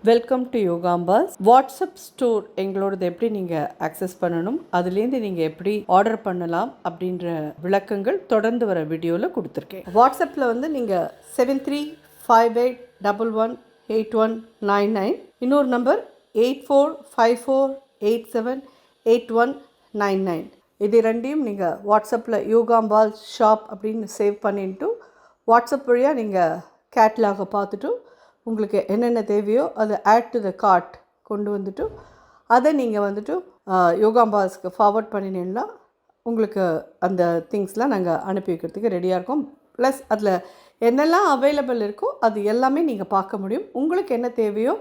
Welcome to யோகாம்பாஸ். WhatsApp store எங்களோடது எப்படி நீங்கள் அக்சஸ் பண்ணணும், அதுலேருந்து நீங்கள் எப்படி ஆர்டர் பண்ணலாம் அப்படின்ற விளக்கங்கள் தொடர்ந்து வர வீடியோவில் கொடுத்துருக்கேன். வாட்ஸ்அப்பில் வந்து நீங்கள் 7358118199, இன்னொரு நம்பர் 8454878199. இது ரெண்டையும் நீங்கள் வாட்ஸ்அப்பில் யோகாம்பால் ஷாப் அப்படின்னு சேவ் பண்ணிட்டு வாட்ஸ்அப் வழியாக நீங்கள் கேட்லாகை பார்த்துட்டு உங்களுக்கு என்னென்ன தேவையோ அதை ஆட் டு த கார்ட் கொண்டு வந்துட்டு அதை நீங்கள் வந்துட்டு யோகாம்பாஸ்க்கு ஃபார்வர்ட் பண்ணினீங்கன்னா உங்களுக்கு அந்த திங்ஸ்லாம் நாங்கள் அனுப்பி வைக்கிறதுக்கு ரெடியாக இருக்கோம். ப்ளஸ் அதில் என்னெல்லாம் அவைலபிள் இருக்கோ அது எல்லாமே நீங்கள் பார்க்க முடியும். உங்களுக்கு என்ன தேவையோ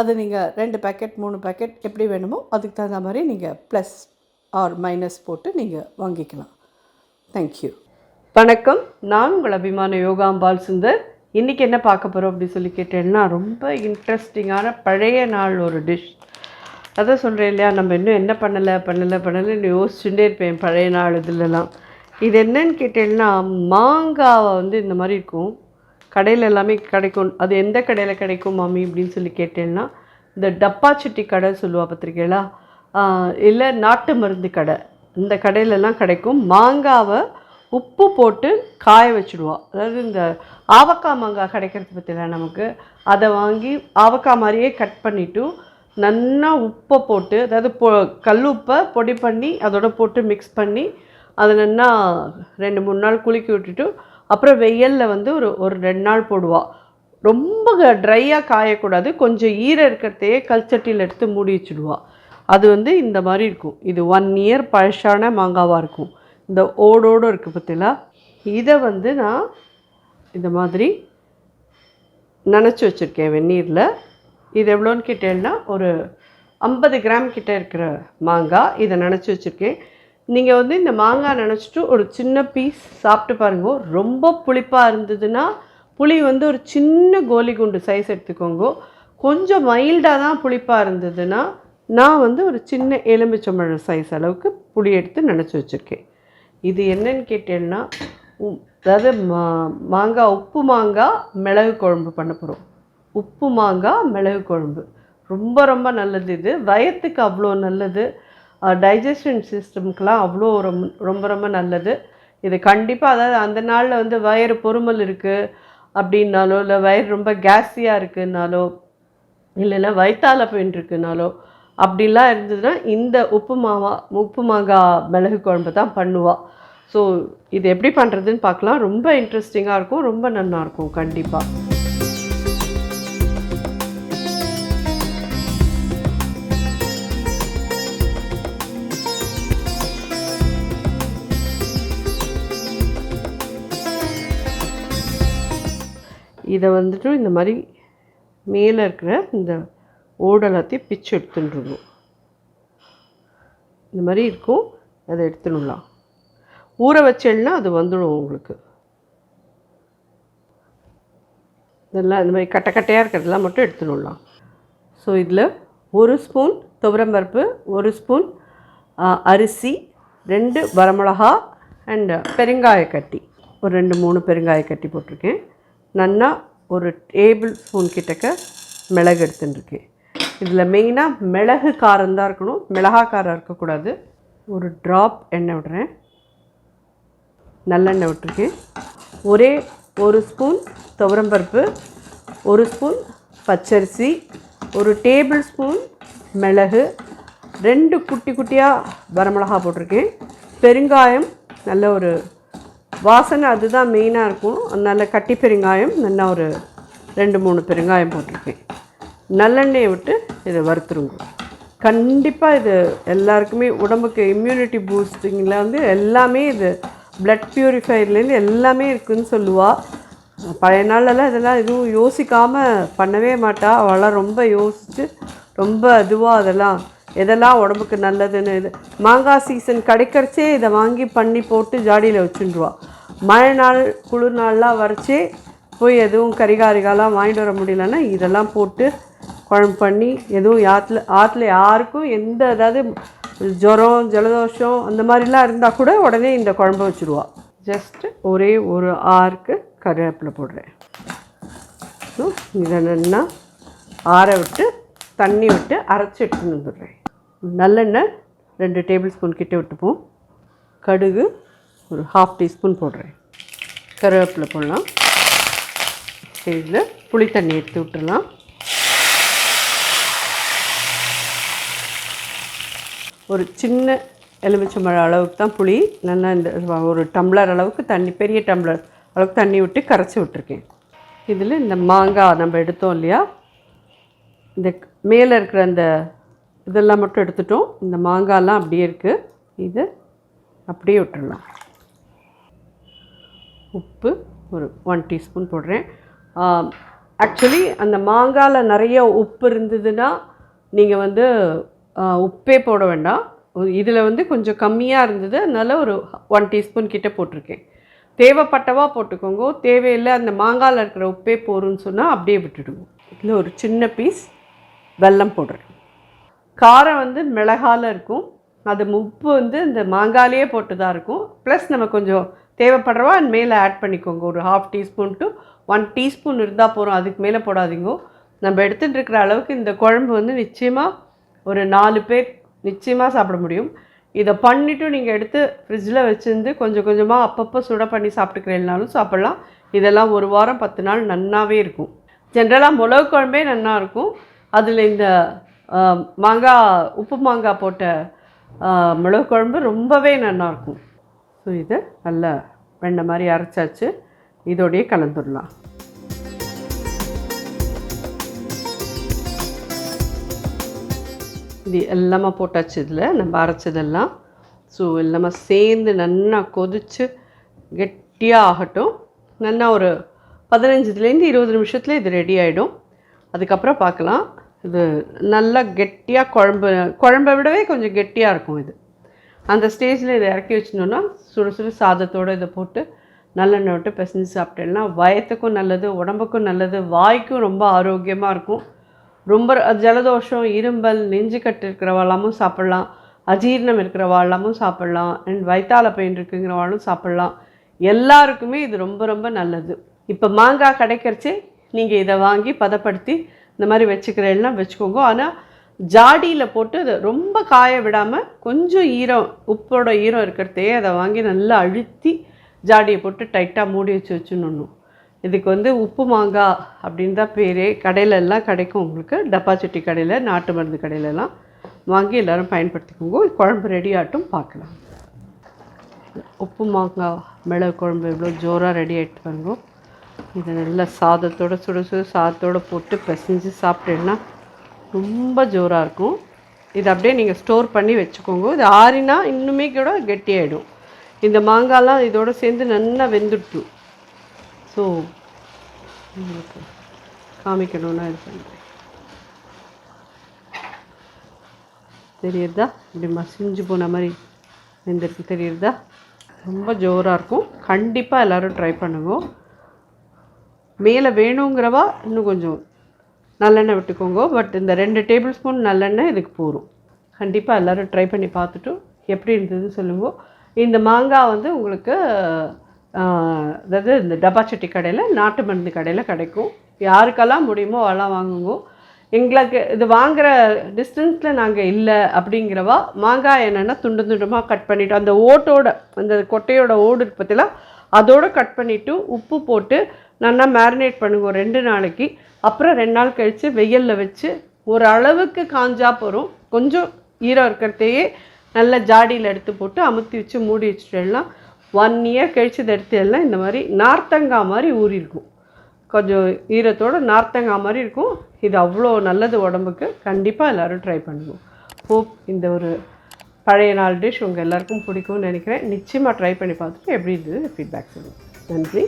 அதை நீங்கள் 2 பேக்கெட் 3 பேக்கெட் எப்படி வேணுமோ அதுக்கு தகுந்த மாதிரி நீங்கள் ப்ளஸ் ஆர் மைனஸ் போட்டு நீங்கள் வாங்கிக்கலாம். தேங்க்யூ. வணக்கம், நான் உங்கள் அபிமான யோகாம்பால் சுந்தர். இன்றைக்கி என்ன பார்க்க போகிறோம் அப்படின்னு சொல்லி கேட்டேன்னா, ரொம்ப இன்ட்ரெஸ்டிங்கான பழைய நாள் ஒரு டிஷ். அதான் சொல்கிறேன் இல்லையா, நம்ம இன்னும் என்ன பண்ணலைன்னு யோசிச்சுட்டே இருப்பேன் பழைய நாள் இதிலலாம். இது என்னன்னு கேட்டேன்னா, மாங்காவை வந்து இந்த மாதிரி இருக்கும், கடையில் எல்லாமே கிடைக்கும். அது எந்த கடையில் கிடைக்கும் மாமி அப்படின்னு சொல்லி கேட்டேன்னா, இந்த டப்பா சட்டி கடை சொல்லுவா பார்த்திருக்கீங்களா, இல்லை நாட்டு மருந்து கடை, இந்த கடையிலலாம் கிடைக்கும். மாங்காவை உப்பு போட்டு காய வச்சுடுவா. அதாவது இந்த ஆவக்காய் மாங்காய் கிடைக்கிறது பற்றில நமக்கு அதை வாங்கி ஆவக்காய் மாதிரியே கட் பண்ணிவிட்டு நல்லா உப்பை போட்டு, அதாவது கல் உப்பை பொடி பண்ணி அதோட போட்டு மிக்ஸ் பண்ணி அதை நல்லா 2-3 நாள் குலுக்கி விட்டுட்டு அப்புறம் வெயிலில் வந்து ஒரு 2 நாள் போடுவாள். ரொம்ப ட்ரையாக காயக்கூடாது, கொஞ்சம் ஈரம் இருக்கிறதையே கல்ச்சட்டியில் எடுத்து மூடி வச்சுடுவாள். அது வந்து இந்த மாதிரி இருக்கும். இது 1 இயர் பழசான மாங்காவாக இருக்கும். இந்த ஓடோடு இருக்குது பார்த்தீங்களா, இதை வந்து நான் இந்த மாதிரி நனைச்சி வச்சுருக்கேன் வெந்நீரில். இது எவ்வளோன்னு கேட்டேன்னா, ஒரு 50 கிராம் கிட்டே இருக்கிற மாங்காய் இதை நனைச்சி வச்சுருக்கேன். நீங்கள் வந்து இந்த மாங்காய் நனைச்சிட்டு ஒரு சின்ன பீஸ் சாப்பிட்டு பாருங்க. ரொம்ப புளிப்பாக இருந்ததுன்னா புளி வந்து ஒரு சின்ன கோலி குண்டு சைஸ் எடுத்துக்கோங்க. கொஞ்சம் மைல்டாக தான் புளிப்பாக இருந்ததுன்னா நான் வந்து ஒரு சின்ன எலுமிச்சம்பழம் சைஸ் அளவுக்கு புளி எடுத்து நனைச்சி வச்சுருக்கேன். இது என்னன்னு கேட்டேன்னா, அதாவது மாங்காய் உப்பு மாங்காய் மிளகு குழம்பு பண்ண போகிறோம். உப்பு மாங்காய் மிளகு குழம்பு ரொம்ப ரொம்ப நல்லது. இது வயத்துக்கு அவ்வளோ நல்லது, டைஜஷன் சிஸ்டம்க்கெலாம் அவ்வளோ ரொம்ப ரொம்ப நல்லது. இது கண்டிப்பாக, அதாவது அந்த நாளில் வந்து வயிறு பொறுமல் இருக்குது அப்படின்னாலோ, இல்லை வயிறு ரொம்ப கேஸியாக இருக்குன்னாலோ, இல்லைன்னா வயிற்றால போயின்னு இருக்குனாலோ அப்படிலாம் இருந்ததுன்னா இந்த உப்பு மாங்காய் மிளகு குழம்பு தான் பண்ணுவாள். ஸோ இது எப்படி பண்ணுறதுன்னு பார்க்கலாம். ரொம்ப இன்ட்ரெஸ்டிங்காக இருக்கும், ரொம்ப நல்லாயிருக்கும் கண்டிப்பாக. இதை வந்துட்டு இந்த மாதிரி மேலே இருக்கிற இந்த ஓடெல்லாத்தையும் பிச்சு எடுத்துட்டுருணும். இந்த மாதிரி இருக்கும், அதை எடுத்துடலாம். ஊற வச்சேன்னா அது வந்துடும் உங்களுக்கு. இதெல்லாம் இந்த மாதிரி கட்டையாக இருக்கிறதெல்லாம் மட்டும் எடுத்துடலாம். ஸோ இதில் 1 ஸ்பூன் துவரம்பருப்பு, 1 ஸ்பூன் அரிசி, 2 வரமிளகா அண்ட் பெருங்காயக்கட்டி, ஒரு 2-3 பெருங்காயக்கட்டி போட்டிருக்கேன். நல்லா ஒரு டேபிள் ஸ்பூன் கிட்டக்க மிளகு எடுத்துட்டுருக்கேன். இதில் மெயினாக மிளகு காரம் தான் இருக்கணும், மிளகா காரம் இருக்கக்கூடாது. ஒரு ட்ராப் எண்ணெய் விடுறேன், நல்லெண்ணெய் விட்டுருக்கேன். ஒரே 1 ஸ்பூன் துவரம்பருப்பு, 1 ஸ்பூன் பச்சரிசி, 1 டேபிள் ஸ்பூன் மிளகு, 2 குட்டி குட்டியாக வரமிளகா போட்டிருக்கேன். பெருங்காயம் நல்ல ஒரு வாசனை, அதுதான் மெயினாக இருக்கும். நல்ல கட்டி பெருங்காயம், நல்லா ஒரு 2-3 பெருங்காயம் போட்டிருக்கேன். நல்லெண்ணெயை விட்டு இதை வறுத்துருங்க. கண்டிப்பாக இது எல்லாருக்குமே உடம்புக்கு இம்யூனிட்டி பூஸ்டிங்கில் வந்து எல்லாமே, இது பிளட் ப்யூரிஃபையர்லேருந்து எல்லாமே இருக்குதுன்னு சொல்லுவாள். பழைய நாளெல்லாம் இதெல்லாம் எதுவும் யோசிக்காமல் பண்ணவே மாட்டாள். அவளாம் ரொம்ப யோசித்து ரொம்ப இதுவாக அதெல்லாம் எதெல்லாம் உடம்புக்கு நல்லதுன்னு. இது மாங்காய் சீசன் கிடைக்கிறச்சே இதை வாங்கி பண்ணி போட்டு ஜாடியில் வச்சுருவாள். மழை நாள் குளிர் நாள்லாம் வரைச்சே போய் எதுவும் கரிகாரிகாலாம் வாங்கிட்டு வர முடியலன்னா இதெல்லாம் போட்டு குழம்பு பண்ணி, எதுவும் ஆற்றுல யாருக்கும் எந்த, அதாவது ஜுரம் ஜலதோஷம் அந்த மாதிரிலாம் இருந்தால் கூட உடனே இந்த குழம்பு வச்சுருவா. ஜஸ்ட்டு ஒரே ஒரு ஆறுக்கு கருவேப்பிலை போடுறேன். ஸோ இதை நல்லா ஆற விட்டு தண்ணி விட்டு அரைச்சி எடுத்துன்னு வந்துடுறேன். நல்லெண்ணெய் 2 டேபிள் ஸ்பூன் கிட்ட விட்டுப்போம். கடுகு ஒரு 1/2 டீஸ்பூன் போடுறேன். கருவேப்பிலை போடலாம். இதில் புளி தண்ணி எடுத்து விட்டுடலாம். ஒரு சின்ன எலுமிச்சம்பழம் அளவுக்கு தான் புளி, நல்லா இந்த ஒரு டம்ளர் அளவுக்கு தண்ணி, பெரிய டம்ளர் அளவுக்கு தண்ணி விட்டு கரைச்சி விட்டுருக்கேன். இதில் இந்த மாங்காய் நம்ம எடுத்தோம் இல்லையா, இந்த மேலே இருக்கிற அந்த இதெல்லாம் மட்டும் எடுத்துட்டோம். இந்த மாங்காய்லாம் அப்படியே இருக்குது. இது அப்படியே விட்டுடலாம். உப்பு ஒரு 1 டீஸ்பூன் போடுறேன். ஆக்சுவலி அந்த மாங்காயில் நிறைய உப்பு இருந்ததுன்னா நீங்கள் வந்து உப்பே போட வேண்டாம். இதில் கொஞ்சம் கம்மியாக இருந்தது, அதனால் ஒரு 1 டீஸ்பூன் கிட்டே போட்டிருக்கேன். தேவைப்பட்டவா போட்டுக்கோங்க, தேவையில்லை அந்த மாங்காயில் இருக்கிற உப்பே போருன்னு சொன்னால் அப்படியே விட்டுடுவோம். இதில் ஒரு சின்ன பீஸ் வெல்லம் போடுறேன். காரம் மிளகால இருக்கும், அது உப்பு இந்த மாங்காயிலே போட்டு தான் இருக்கும். ப்ளஸ் நம்ம கொஞ்சம் தேவைப்படுறவா அது மேலே ஆட் பண்ணிக்கோங்க. ஒரு 1/2 டீஸ்பூன் டு 1 டீஸ்பூன் இருந்தால் போகிறோம், அதுக்கு மேலே போடாதீங்க. நம்ம எடுத்துகிட்டு இருக்கிற அளவுக்கு இந்த குழம்பு நிச்சயமாக ஒரு 4 பேர் நிச்சயமாக சாப்பிட முடியும். இதை பண்ணிவிட்டு நீங்கள் எடுத்து ஃப்ரிட்ஜில் வச்சுருந்து கொஞ்சம் கொஞ்சமாக அப்பப்போ சுட பண்ணி சாப்பிட்டுக்கிறேன்னாலும் சாப்பிட்லாம். இதெல்லாம் 1 வாரம் 10 நாள் நன்னாவே இருக்கும். ஜென்ரலாக மிளகு குழம்பே நன்னா இருக்கும். அதில் இந்த மாங்காய், உப்பு மாங்காய் போட்ட மிளகு குழம்பு ரொம்பவே நல்லாயிருக்கும். ஸோ இதை நல்லா வெண்ணெய் மாதிரி அரைச்சாச்சு, இதோடையே கலந்துடலாம். இது எல்லாமே போட்டாச்சு. இதில் நம்ம அரைச்சதெல்லாம் ஸோ எல்லாமே சேர்ந்து நல்லா கொதித்து கெட்டியாக ஆகட்டும். நல்லா ஒரு 15லேருந்து 20 நிமிஷத்தில் இது ரெடி ஆகிடும். அதுக்கப்புறம் பார்க்கலாம். இது நல்லா கெட்டியாக குழம்பை விடவே கொஞ்சம் கெட்டியாக இருக்கும். இது அந்த ஸ்டேஜில் இதை இறக்கி வச்சிட்டோன்னா சுடு சுடு சாதத்தோடு இதை போட்டு நல்லெண்ணெய் விட்டு பிசைஞ்சு சாப்பிட்டேன்னா வயத்துக்கும் நல்லது, உடம்புக்கும் நல்லது, வாய்க்கும் ரொம்ப ஆரோக்கியமாக இருக்கும். ரொம்ப ஜலதோஷம், இரும்பல், நெஞ்சுக்கட்டு இருக்கிறவாளாமும் சாப்பிட்லாம், அஜீர்ணம் இருக்கிறவாளாமும் சாப்பிட்லாம், அண்ட் வயிற்றால பெயின் இருக்குங்கிறவாளும் சாப்பிட்லாம். எல்லாருக்குமே இது ரொம்ப ரொம்ப நல்லது. இப்போ மாங்காய் கிடைக்கிறச்சே நீங்கள் இதை வாங்கி பதப்படுத்தி இந்த மாதிரி வச்சுக்கிறேன்னா வச்சுக்கோங்க. ஆனால் ஜாடியில் போட்டு அதை ரொம்ப காய விடாமல் கொஞ்சம் ஈரம், உப்போட ஈரம் இருக்கிறதே அதை வாங்கி நல்லா அழுத்தி ஜாடியை போட்டு டைட்டாக மூடி வச்சுடணும். இதுக்கு உப்பு மாங்காய் அப்படின்னு தான் பேரே. கடையிலெல்லாம் கிடைக்கும் உங்களுக்கு, டப்பாச்சட்டி கடையில், நாட்டு மருந்து கடையிலலாம் வாங்கி எல்லோரும் பயன்படுத்திக்கோங்க. குழம்பு ரெடி ஆகட்டும், பார்க்கலாம். உப்பு மாங்காய் மிளகு குழம்பு எவ்வளோ ஜோராக ரெடி ஆகிட்டு பாருங்க. இதை நல்லா சாதத்தோடு சுட சுட சாதத்தோடு போட்டு பிசைஞ்சு சாப்பிட்டேன்னா ரொம்ப ஜோராக இருக்கும். இது அப்படியே நீங்கள் ஸ்டோர் பண்ணி வச்சுக்கோங்க. இது ஆறினா இன்னுமே கூட கெட்டியாகிடும். இந்த மாங்காய்லாம் இதோடு சேர்ந்து நல்லா வெந்துட்டும். ஸோ உங்களுக்கு காமிக்கணுன்னா இது பண்ணுறேன். தெரியுறதா? இப்படி மசிஞ்சு போன மாதிரி வெந்திருக்கு, தெரியுறதா? ரொம்ப ஜோராக இருக்கும். கண்டிப்பாக எல்லோரும் ட்ரை பண்ணுங்க. மேலே வேணுங்கிறவா இன்னும் கொஞ்சம் நல்லெண்ணெய் விட்டுக்கோங்க. பட் இந்த 2 டேபிள் ஸ்பூன் நல்லெண்ணெய் இதுக்கு போகும். கண்டிப்பாக எல்லோரும் ட்ரை பண்ணி பார்த்துட்டு எப்படி இருந்ததுன்னு சொல்லுங்க. இந்த மாங்காய் உங்களுக்கு அதாவது இந்த டப்பாச்சட்டி கடையில், நாட்டு மருந்து கடையில் கிடைக்கும். யாருக்கெல்லாம் முடியுமோ அதெல்லாம் வாங்குங்க. எங்களுக்கு இது வாங்குகிற டிஸ்டன்ஸில் நாங்கள் இல்லை அப்படிங்கிறவா மாங்காய் என்னென்னா துண்டு துண்டமாக கட் பண்ணிவிட்டு அந்த ஓட்டோட, அந்த கொட்டையோட ஓடு இருக்கு பார்த்தீங்களா, அதோடு கட் பண்ணிவிட்டு உப்பு போட்டு நல்லா மேரினேட் பண்ணுங்க 2 நாளைக்கு. அப்புறம் 2 நாள் கழித்து வெயிலில் வச்சு ஒரு அளவுக்கு காஞ்சா போகிறோம். கொஞ்சம் ஈரம் இருக்கிறதையே நல்லா ஜாடியில் எடுத்து போட்டு அமுத்தி வச்சு மூடி வச்சுட்டேன்னா 1 இயர் கழித்து இதை எடுத்துடலாம். இந்த மாதிரி நார்த்தங்காய் மாதிரி ஊறி இருக்கும், கொஞ்சம் ஈரத்தோடு நார்த்தங்காய் மாதிரி இருக்கும். இது அவ்வளோ நல்லது உடம்புக்கு. கண்டிப்பாக எல்லோரும் ட்ரை பண்ணுவோம். ஹோப் இந்த ஒரு பழைய நாள் டிஷ் உங்கள் எல்லாருக்கும் பிடிக்கும்னு நினைக்கிறேன். நிச்சயமாக ட்ரை பண்ணி பார்த்துட்டு எப்படி இருந்தது ஃபீட்பேக் சொல்லுங்கள். நன்றி.